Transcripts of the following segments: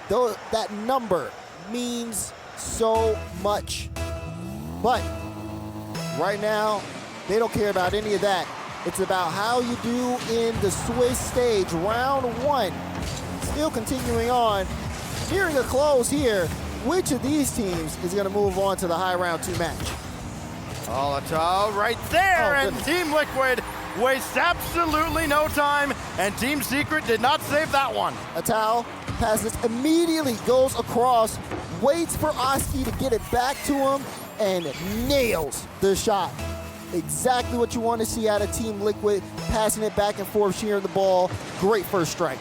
that number means so much. But right now, they don't care about any of that. It's about how you do in the Swiss stage, round 1. Still continuing on, nearing a close here. Which of these teams is going to move on to the high round 2 match? Alatal right there, and goodness. Team Liquid wastes absolutely no time, and Team Secret did not save that one. Atal passes immediately, goes across, waits for Oski to get it back to him, and nails the shot. Exactly what you want to see out of Team Liquid, passing it back and forth, sharing the ball. Great first strike.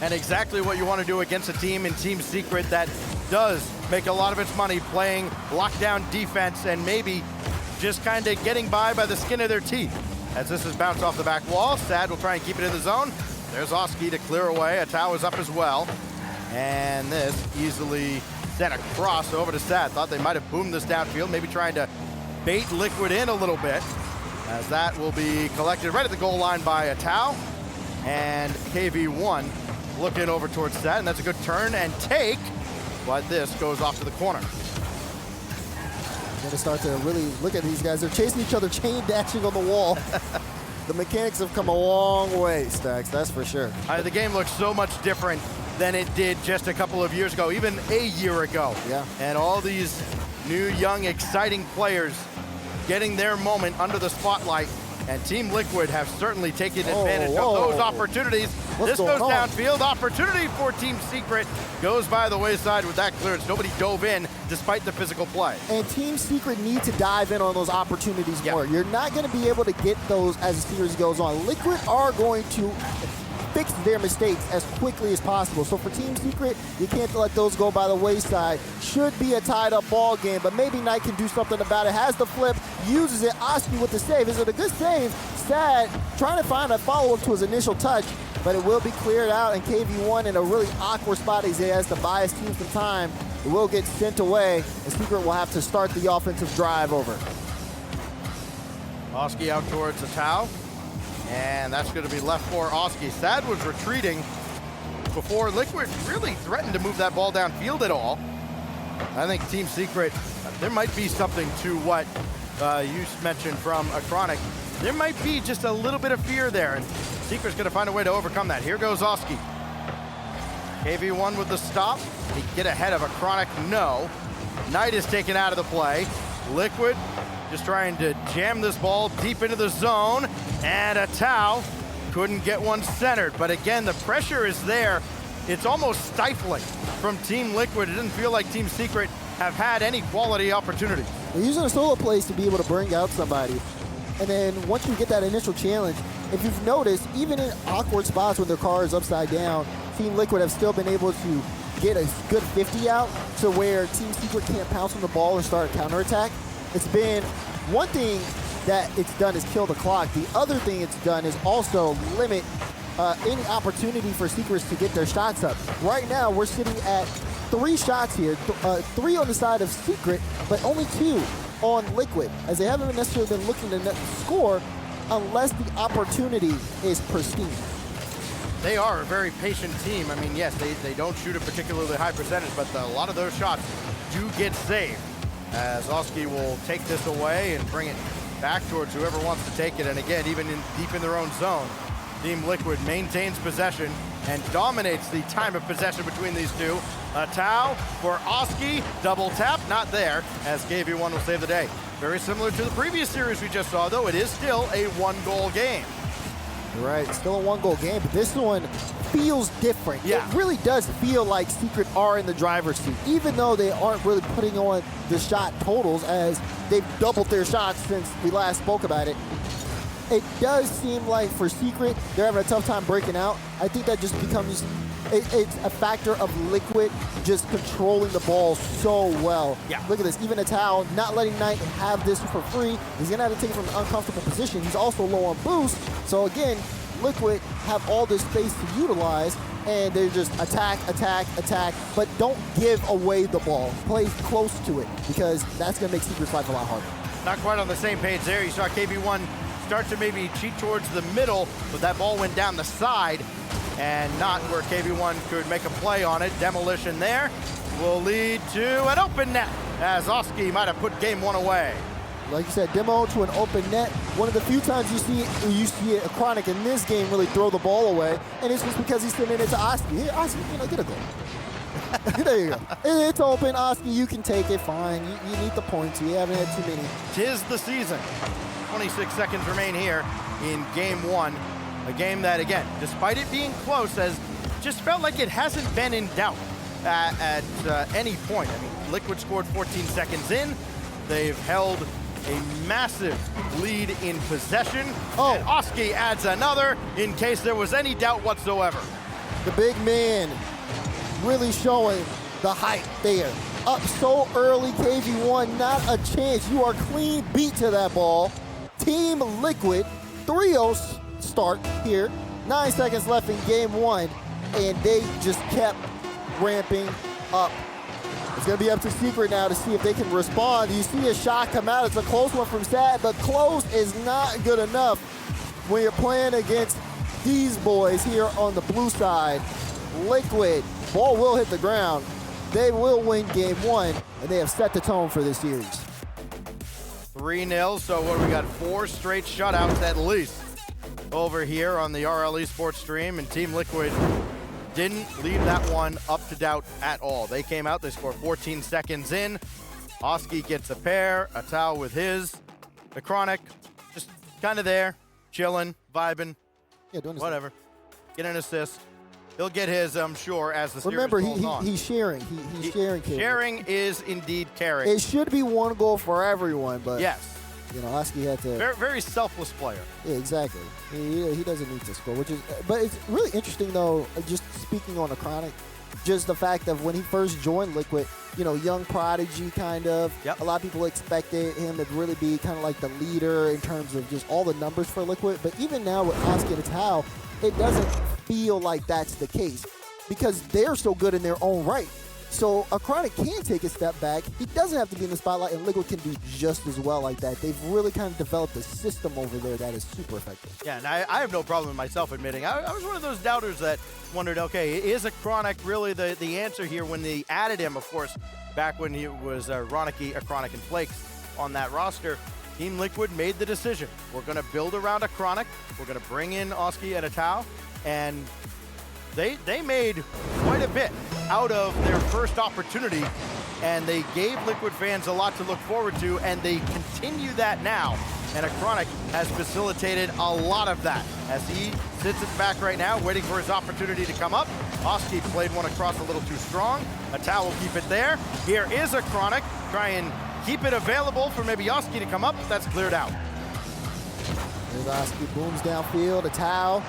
And exactly what you want to do against a team in Team Secret that does make a lot of its money playing lockdown defense and maybe just kind of getting by the skin of their teeth. As this is bounced off the back wall, Sad will try and keep it in the zone. There's Oski to clear away. Atao is up as well. And this easily sent across over to Sad. Thought they might have boomed this downfield, maybe trying to bait Liquid in a little bit. As that will be collected right at the goal line by Atao. And KV1 looking over towards Sad, and that's a good turn and take. But this goes off to the corner. Gonna start to really look at these guys. They're chasing each other, chain dashing on the wall. The mechanics have come a long way, Stacks, that's for sure. The game looks so much different than it did just a couple of years ago, even a year ago. Yeah. And all these new, young, exciting players getting their moment under the spotlight. And Team Liquid have certainly taken advantage of those opportunities. This goes downfield. Opportunity for Team Secret goes by the wayside with that clearance. Nobody dove in despite the physical play. And Team Secret need to dive in on those opportunities more. You're not going to be able to get those as the series goes on. Liquid are going to fix their mistakes as quickly as possible. So for Team Secret, you can't let those go by the wayside. Should be a tied-up ball game, but maybe Knight can do something about it. Has the flip, uses it. Oski with the save. Is it a good save? Sad, trying to find a follow-up to his initial touch, but it will be cleared out, and KV1 in a really awkward spot as he has to buy his team some time. It will get sent away, and Secret will have to start the offensive drive over. Oski out towards Atao. And that's going to be left for Oski. Sad was retreating before Liquid really threatened to move that ball downfield at all. I think Team Secret, there might be something to what you mentioned from Achronic. There might be just a little bit of fear there, and Secret's going to find a way to overcome that. Here goes Oski. KV1 with the stop. He get ahead of Achronic, no. Knight is taken out of the play. Liquid just trying to jam this ball deep into the zone, and Atao couldn't get one centered. But again, the pressure is there. It's almost stifling from Team Liquid. It doesn't feel like Team Secret have had any quality opportunity. They're using a solo plays to be able to bring out somebody. And then once you get that initial challenge, if you've noticed, even in awkward spots when their car is upside down, Team Liquid have still been able to get a good 50 out to where Team Secret can't pounce on the ball and start a counterattack. It's been one thing that it's done is kill the clock. The other thing it's done is also limit any opportunity for Secrets to get their shots up. Right now, we're sitting at 3 shots here, 3 on the side of Secret, but only 2 on Liquid, as they haven't necessarily been looking to score unless the opportunity is pristine. They are a very patient team. I mean, yes, they don't shoot a particularly high percentage, but a lot of those shots do get saved. As Oski will take this away and bring it back towards whoever wants to take it. And again, even deep in their own zone, Team Liquid maintains possession and dominates the time of possession between these two. Atao for Oski, double tap, not there, as KV1 will save the day. Very similar to the previous series we just saw, though it is still a 1-goal game. You're right, still a 1-goal game, but this one feels different. Yeah. It really does feel like Secret are in the driver's seat, even though they aren't really putting on the shot totals as they've doubled their shots since we last spoke about it. It does seem like for Secret, they're having a tough time breaking out. I think that just becomes, it's a factor of Liquid just controlling the ball so well. Yeah. Look at this, even Atao not letting Knight have this for free. He's gonna have to take it from an uncomfortable position. He's also low on boost. So again, Liquid have all this space to utilize, and they just attack, attack, attack, but don't give away the ball. Play close to it, because that's gonna make Secret's life a lot harder. Not quite on the same page there. You saw KV1 start to maybe cheat towards the middle, but that ball went down the side. and not where KB1 could make a play on it. Demolition there will lead to an open net, as Oski might have put game one away. Like you said, demo to an open net. One of the few times you see a Chronic in this game really throw the ball away, and it's just because he's sending it to Oski. Here, Oski, get a goal. There you go. It's open, Oski. You can take it. Fine. You need the points. You haven't had too many. 'Tis the season. 26 seconds remain here in game one. A game that, again, despite it being close, has just felt like it hasn't been in doubt at any point. I mean, Liquid scored 14 seconds in. They've held a massive lead in possession. Oh. And Oski adds another in case there was any doubt whatsoever. The big man really showing the height there. Up so early, KG1, not a chance. You are clean beat to that ball. Team Liquid, 3-0 start here. 9 seconds left in game one, and they just kept ramping up. It's gonna be up to Secret now to see if they can respond. You see a shot come out. It's a close one from Sad, but close is not good enough when you're playing against these boys here on the blue side. Liquid, ball will hit the ground. They will win game one, and they have set the tone for this series. 3-0, so what do we got? 4 straight shutouts at least over here on the RLE Sports stream, and Team Liquid didn't leave that one up to doubt at all. They came out, they scored 14 seconds in. Oski gets a pair, Atao with his. The Chronic, just kind of there, chilling, vibing, Yeah, doing whatever. Get an assist. He'll get his, I'm sure, as the series Remember, goes on. he's sharing. He's sharing. Sharing is indeed caring. It should be one goal for everyone, but Yes. you know, Oski had to. Very, very selfless player. Yeah, exactly. He doesn't need to score, which is. But it's really interesting though. Just speaking on the Chronic, just the fact of when he first joined Liquid, you know, young prodigy kind of. Yep. A lot of people expected him to really be kind of like the leader in terms of just all the numbers for Liquid. But even now with Oski and Atao, it doesn't feel like that's the case because they're so good in their own right. So a Chronic can take a step back. He doesn't have to be in the spotlight, and Liquid can do just as well like that. They've really kind of developed a system over there that is super effective. Yeah, and I have no problem myself admitting. I was one of those doubters that wondered, okay, is a Chronic really the answer here when they added him, of course, back when he was a Chronic and Flakes on that roster. Team Liquid made the decision. We're going to build around a Chronic. We're going to bring in Oski and Atao, and they made quite a bit out of their first opportunity, and they gave Liquid fans a lot to look forward to, and they continue that now. And a Chronic has facilitated a lot of that as he sits at the back right now, waiting for his opportunity to come up. Oski played one across a little too strong. Atao will keep it there. Here is a Chronic. Try and keep it available for maybe Oski to come up. That's cleared out. There's Oski, booms downfield. Atao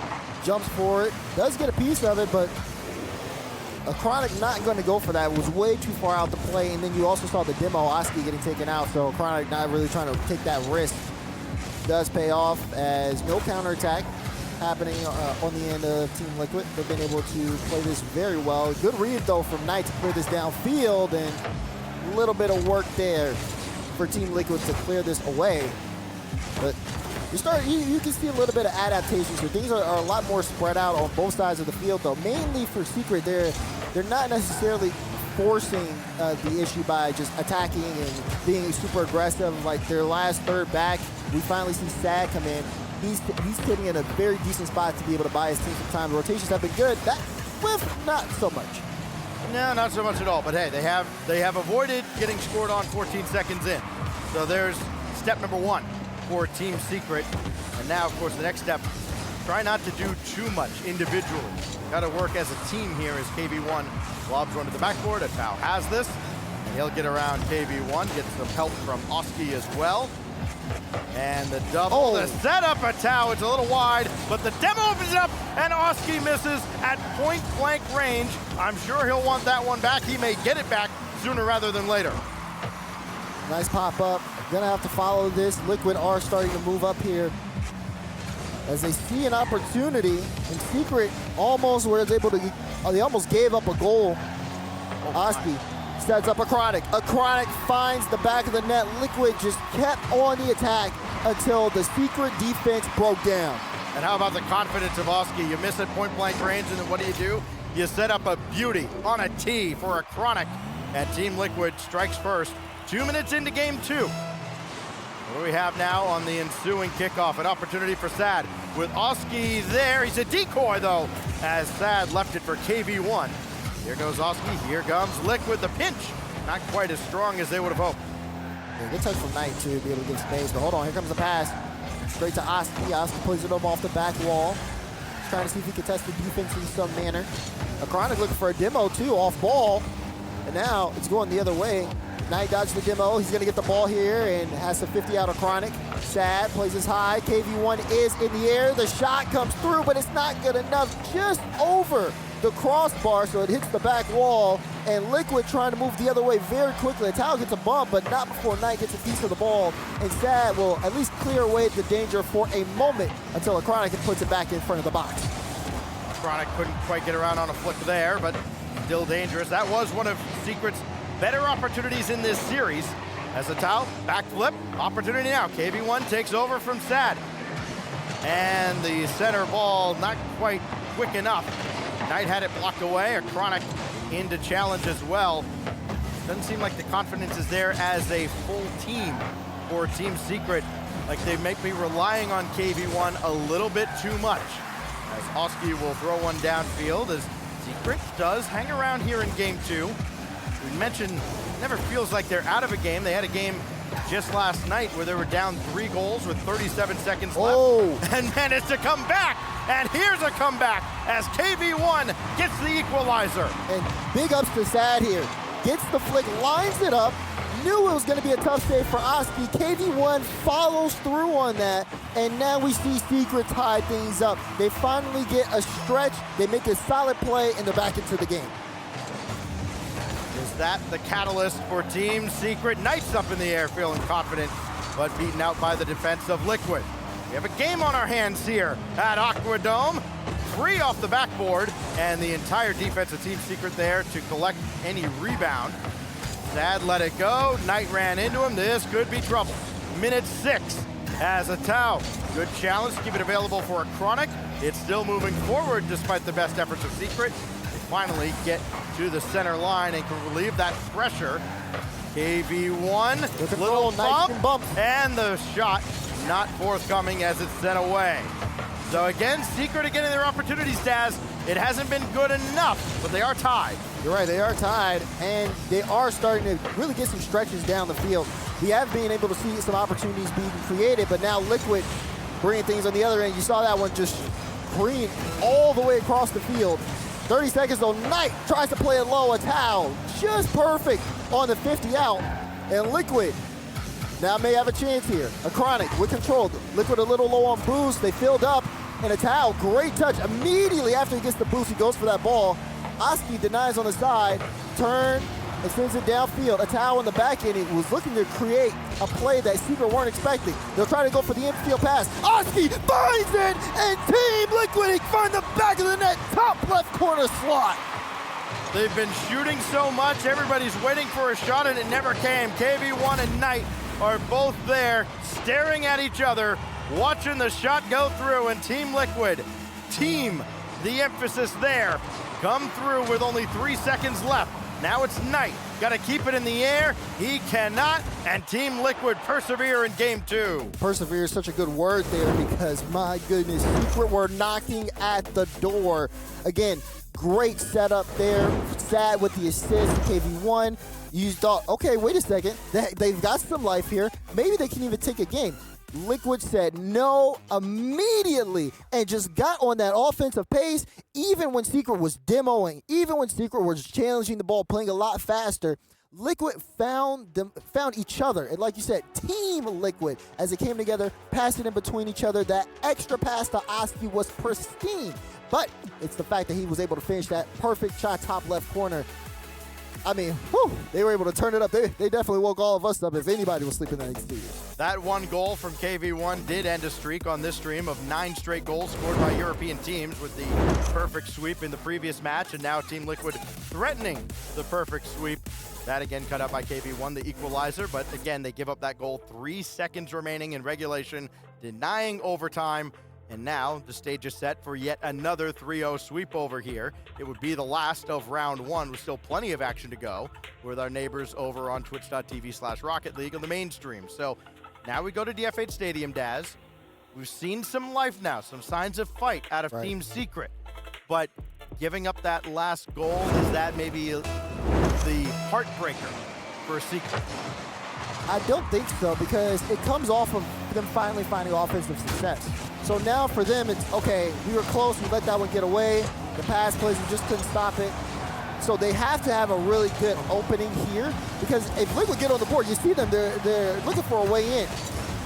jumps for it, does get a piece of it, but a Chronic not going to go for that. It was way too far out to play, and then you also saw the demo, Oski getting taken out, so Chronic not really trying to take that risk. Does pay off as no counterattack happening on the end of Team Liquid. They've been able to play this very well. Good read, though, from Knight to clear this downfield, and a little bit of work there for Team Liquid to clear this away. But you can see a little bit of adaptation, so things are a lot more spread out on both sides of the field, though. Mainly for Secret, they're not necessarily forcing the issue by just attacking and being super aggressive. Like their last third back, we finally see Sad come in. He's sitting in a very decent spot to be able to buy his team some time. The rotations have been good. That whiff, not so much. No, not so much at all. But hey, they have avoided getting scored on 14 seconds in. So there's step number one for Team Secret. And now, of course, the next step, try not to do too much individually. Got to work as a team here as KB1 lobs one to the backboard. Atao has this, and he'll get around KB1, get some help from Oski as well. And the double, the setup, Atao, it's a little wide, but the demo opens up, and Oski misses at point-blank range. I'm sure he'll want that one back. He may get it back sooner rather than later. Nice pop-up. Gonna have to follow this. Liquid are starting to move up here as they see an opportunity, and Secret almost was able to, they almost gave up a goal. Oski sets up a Chronic. A Chronic finds the back of the net. Liquid just kept on the attack until the Secret defense broke down. And how about the confidence of Oski? You miss at point-blank range, and then what do? You set up a beauty on a tee for a chronic, and Team Liquid strikes first. 2 minutes into game 2. What do we have now on the ensuing kickoff? An opportunity for Sad with Oski there. He's a decoy, though, as Sad left it for KV1. Here goes Oski. Here comes Liquid. The pinch, not quite as strong as they would have hoped. Yeah, good touch from Knight, too, to be able to get space. But hold on, here comes the pass. Straight to Oski. Oski plays it over off the back wall. Trying to see if he can test the defense in some manner. A Chronic looking for a demo, too, off ball. And now it's going the other way. Knight dodges the demo. He's going to get the ball here and has a 50 out of Chronic. Sad plays his high. KV1 is in the air. The shot comes through, but it's not good enough. Just over the crossbar, so it hits the back wall. And Liquid trying to move the other way very quickly. Tao gets a bump, but not before Knight gets a piece of the ball. And Sad will at least clear away the danger for a moment until a Chronic puts it back in front of the box. Chronic couldn't quite get around on a flick there, but still dangerous. That was one of Secret's better opportunities in this series. As a Tao backflip, opportunity now. KV1 takes over from Sad. And the center ball not quite quick enough. Knight had it blocked away. A Chronic into challenge as well. Doesn't seem like the confidence is there as a full team for Team Secret. Like they may be relying on KV1 a little bit too much. As Oski will throw one downfield as Secret does hang around here in game 2. We mentioned it never feels like they're out of a game. They had a game just last night where they were down 3 goals with 37 seconds left and managed to come back. And here's a comeback as KV1 gets the equalizer. And big ups to Sad here. Gets the flick, lines it up. Knew it was going to be a tough save for Oski. KV1 follows through on that, and now we see Secret tie things up. They finally get a stretch, they make a solid play, and they're back into the game. Is that the catalyst for Team Secret? Knight's up in the air, feeling confident, but beaten out by the defense of Liquid. We have a game on our hands here at Aquadome. 3 off the backboard, and the entire defense of Team Secret there to collect any rebound. Sad let it go. Knight ran into him. This could be trouble. Minute 6 as a Tao. Good challenge. Keep it available for a Chronic. It's still moving forward despite the best efforts of Secret. They finally get to the center line and can relieve that pressure. KV1, little bump, and the shot not forthcoming as it's sent away. So again, Secret are getting their opportunities, Daz. It hasn't been good enough, but they are tied. You're right, they are tied, and they are starting to really get some stretches down the field. We have been able to see some opportunities being created, but now Liquid bringing things on the other end. You saw that one just green all the way across the field. 30 seconds though, Knight tries to play it low. A Tao just perfect on the 50 out, and Liquid now may have a chance here. A Chronic with control. Liquid a little low on boost. They filled up, and a Tao, great touch. Immediately after he gets the boost, he goes for that ball. Oski denies on the side, turn, and sends it downfield. A Tao on the back end, he was looking to create a play that Secret weren't expecting. They'll try to go for the infield pass. Oski finds it, and Team Liquid find the back of the net, top left corner slot. They've been shooting so much, everybody's waiting for a shot, and it never came. KV1 and Knight are both there, staring at each other, watching the shot go through, and Team Liquid, the emphasis there, come through with only 3 seconds left. Now it's Knight, got to keep it in the air. He cannot, and Team Liquid persevere in game 2. Persevere is such a good word there because, my goodness, Secret were knocking at the door. Again, great setup there. Sad with the assist, KV1. You thought, okay, wait a second. They've got some life here. Maybe they can even take a game. Liquid said no immediately and just got on that offensive pace, even when Secret was demoing, even when Secret was challenging the ball, playing a lot faster. Liquid found each other, and like you said, Team Liquid, as it came together, passing in between each other. That extra pass to Oski was pristine, but it's the fact that he was able to finish that perfect shot top left corner. I mean, whew, they were able to turn it up. They definitely woke all of us up if anybody was sleeping that studio. That one goal from KV1 did end a streak on this stream of 9 straight goals scored by European teams with the perfect sweep in the previous match, and now Team Liquid threatening the perfect sweep. That again cut out by KV1, the equalizer, but again, they give up that goal 3 seconds remaining in regulation, denying overtime, And now the stage is set for yet another 3-0 sweep over here. It would be the last of round one with still plenty of action to go with our neighbors over on twitch.tv/Rocket League on the mainstream. So now we go to DF8 Stadium, Daz. We've seen some life now, some signs of fight out of Team Secret. But giving up that last goal, is that maybe the heartbreaker for Secret? I don't think so, because it comes off of them finally finding offensive success. So now for them, it's, okay, we were close, we let that one get away. The pass plays, we just couldn't stop it. So they have to have a really good opening here, because if Liquid get on the board, you see them, they're looking for a way in.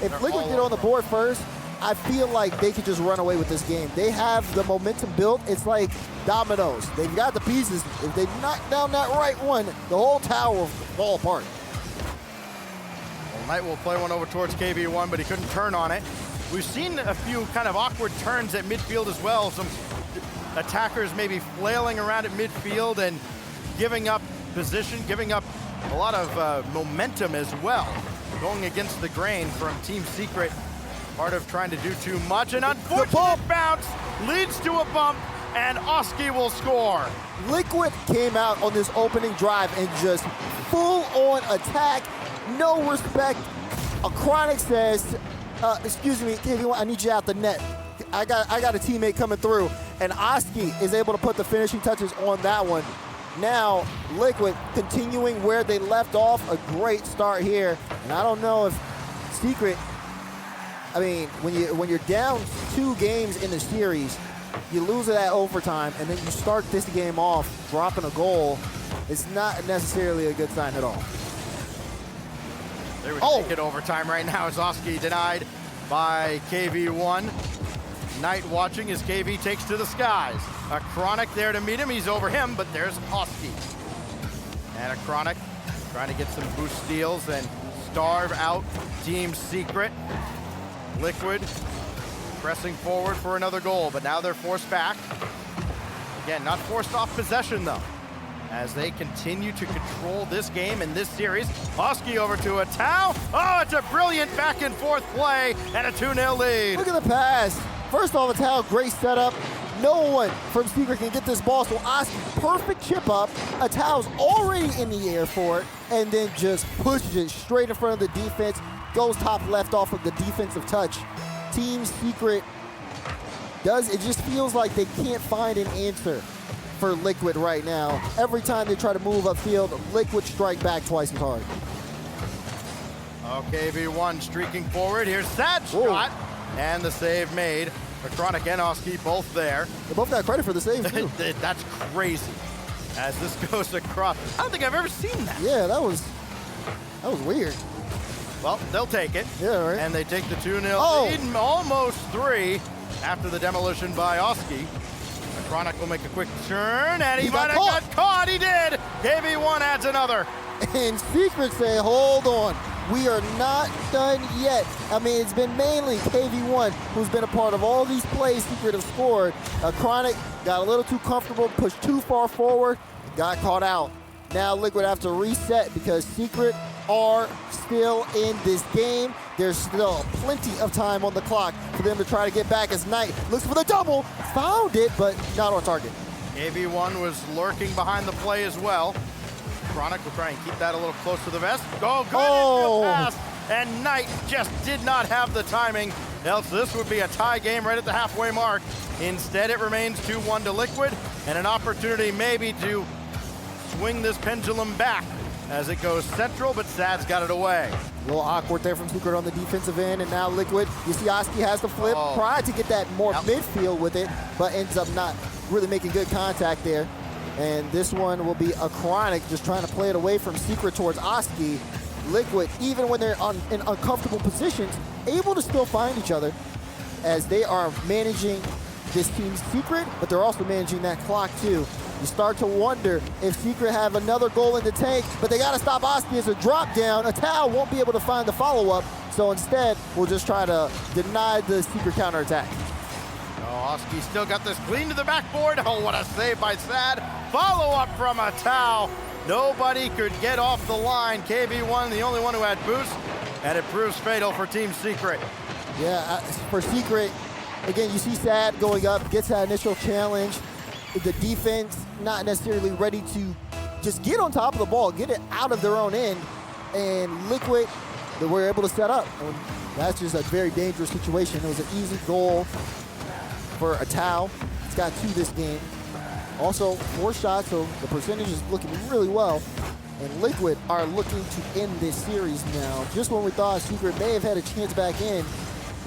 If Liquid get on the board first, I feel like they could just run away with this game. They have the momentum built. It's like dominoes. They've got the pieces. If they knock down that right one, the whole tower will fall apart. Well, Knight will play one over towards KV1, but he couldn't turn on it. We've seen a few kind of awkward turns at midfield as well. Some attackers maybe flailing around at midfield and giving up position, giving up a lot of momentum as well. Going against the grain from Team Secret. Part of trying to do too much. An unfortunate bounce leads to a bump, and Oski will score. Liquid came out on this opening drive and just full-on attack, no respect. A Chronic says, excuse me, KV1, I need you out the net. I got a teammate coming through, and Oski is able to put the finishing touches on that one. Now, Liquid continuing where they left off, a great start here. And I don't know if Secret, I mean, when you're down 2 games in the series, you lose it at overtime, and then you start this game off dropping a goal. It's not necessarily a good sign at all. They would take it overtime right now as Oski denied by KV1. Knight watching as KV takes to the skies. A Chronic there to meet him. He's over him, but there's Oski. And a Chronic trying to get some boost steals and starve out Team Secret. Liquid pressing forward for another goal, but now they're forced back. Again, not forced off possession though, as they continue to control this game and this series. Oski over to a Tau. Oh, it's a brilliant back and forth play and a 2-0 lead. Look at the pass. First off, a Tau, great setup. No one from Secret can get this ball, so Oski, perfect chip up. A Tau's already in the air for it, and then just pushes it straight in front of the defense. Goes top left off of the defensive touch. Team Secret it just feels like they can't find an answer for Liquid right now. Every time they try to move upfield, Liquid strike back twice as hard. Okay, V1 streaking forward. Here's Sad's shot, and the save made. The Chronic and Oski both there. They both got credit for the save, too. That's crazy. As this goes across. I don't think I've ever seen that. Yeah, that was weird. Well, they'll take it. Yeah, right. And they take the 2-0 lead, and almost 3 after the demolition by Oski. The Chronic will make a quick turn, and he might have got caught. He did. KV1 adds another. And Secret say, hold on. We are not done yet. I mean, it's been mainly KV1 who's been a part of all these plays Secret have scored. Chronic got a little too comfortable, pushed too far forward, got caught out. Now Liquid have to reset because Secret are still in this game. There's still plenty of time on the clock for them to try to get back as Knight looks for the double. Found it, but not on target. KV1 was lurking behind the play as well. Chronic will try and keep that a little close to the vest. Oh, good infield pass. And Knight just did not have the timing, else this would be a tie game right at the halfway mark. Instead, it remains 2-1 to Liquid, and an opportunity maybe to swing this pendulum back as it goes central, but Sad's got it away. A little awkward there from Secret on the defensive end, and now Liquid, you see Oski has the flip, tried to get that more midfield with it, but ends up not really making good contact there. And this one will be a Chronic just trying to play it away from Secret towards Oski. Liquid, even when they're in uncomfortable positions, able to still find each other as they are managing this team's Secret, but they're also managing that clock too. You start to wonder if Secret have another goal in the tank, but they got to stop Oski as a drop down. A Tau won't be able to find the follow-up, so instead we'll just try to deny the Secret counterattack. Oh, Oski still got this clean to the backboard. Oh, what a save by Sad. Follow-up from a Tau. Nobody could get off the line. KV1, the only one who had boost, and it proves fatal for Team Secret. Yeah, for Secret, Again, you see Sad going up, gets that initial challenge. The defense not necessarily ready to just get on top of the ball, get it out of their own end, and Liquid, they were able to set up. And that's just a very dangerous situation. It was an easy goal for a Tau. He's got 2 this game. Also, 4 shots, so the percentage is looking really well. And Liquid are looking to end this series now. Just when we thought Secret may have had a chance back in,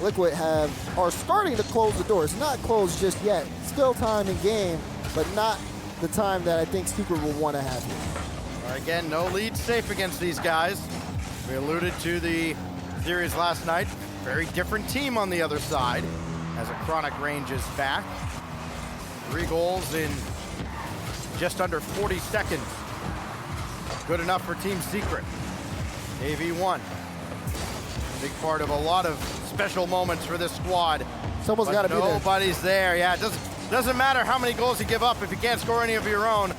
Liquid are starting to close the door. It's not closed just yet. Still time in game, but not the time that I think Secret will want to have here. All right, again, no lead safe against these guys. We alluded to the series last night. Very different team on the other side as a Chronic ranges back. 3 goals in just under 40 seconds. Good enough for Team Secret. AV1. Big part of a lot of special moments for this squad. Someone's got to be there. Nobody's there. Yeah, it doesn't matter how many goals you give up if you can't score any of your own.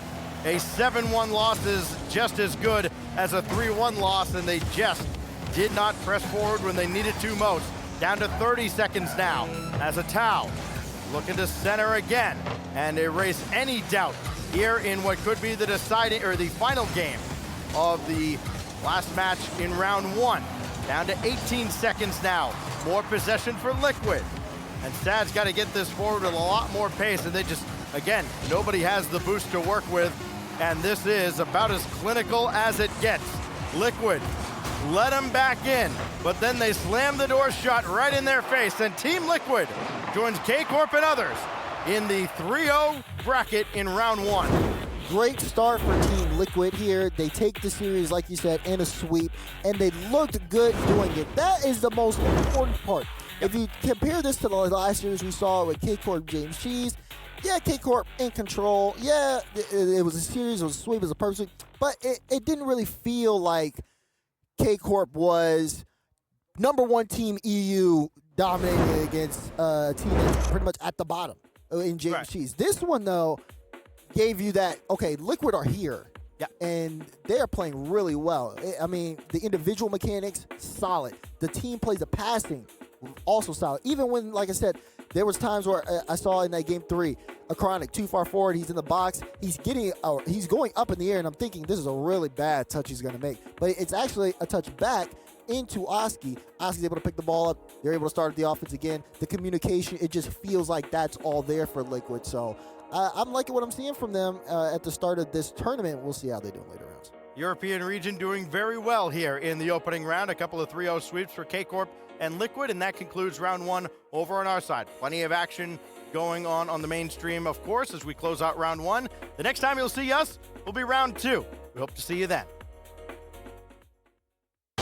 A 7-1 loss is just as good as a 3-1 loss, and they just did not press forward when they needed to most. Down to 30 seconds now as a Tau looking to center again and erase any doubt here in what could be the deciding or the final game of the last match in round 1. Down to 18 seconds now. More possession for Liquid. And Sad's got to get this forward with a lot more pace, and they just, again, nobody has the boost to work with, and this is about as clinical as it gets. Liquid let them back in, but then they slam the door shut right in their face, and Team Liquid joins K-Corp and others in the 3-0 bracket in round 1. Great start for Team Liquid here. They take the series, like you said, in a sweep, and they looked good doing it. That is the most important part. If you compare this to the last series we saw with K-Corp James Cheese, yeah, K-Corp in control. Yeah, it was a series, it was a sweep, it was a perfect, but it didn't really feel like K-Corp was #1 team EU dominating against a team that's pretty much at the bottom in James Cheese. This one, though, gave you that, okay, Liquid are here. Yeah. And they are playing really well. I mean, the individual mechanics, solid. The team plays the passing, also solid. Even when, like I said, there was times where I saw in that game 3, a Chronic too far forward, he's in the box, he's going up in the air, and I'm thinking this is a really bad touch he's gonna make. But it's actually a touch back into Oski. Oski's able to pick the ball up. They're able to start the offense again. The communication, it just feels like that's all there for Liquid. So I'm liking what I'm seeing from them at the start of this tournament. We'll see how they do in later rounds. European region doing very well here in the opening round. A couple of 3-0 sweeps for K-Corp and Liquid, and that concludes round 1 over on our side. Plenty of action going on the mainstream, of course, as we close out round 1. The next time you'll see us will be round 2. We hope to see you then.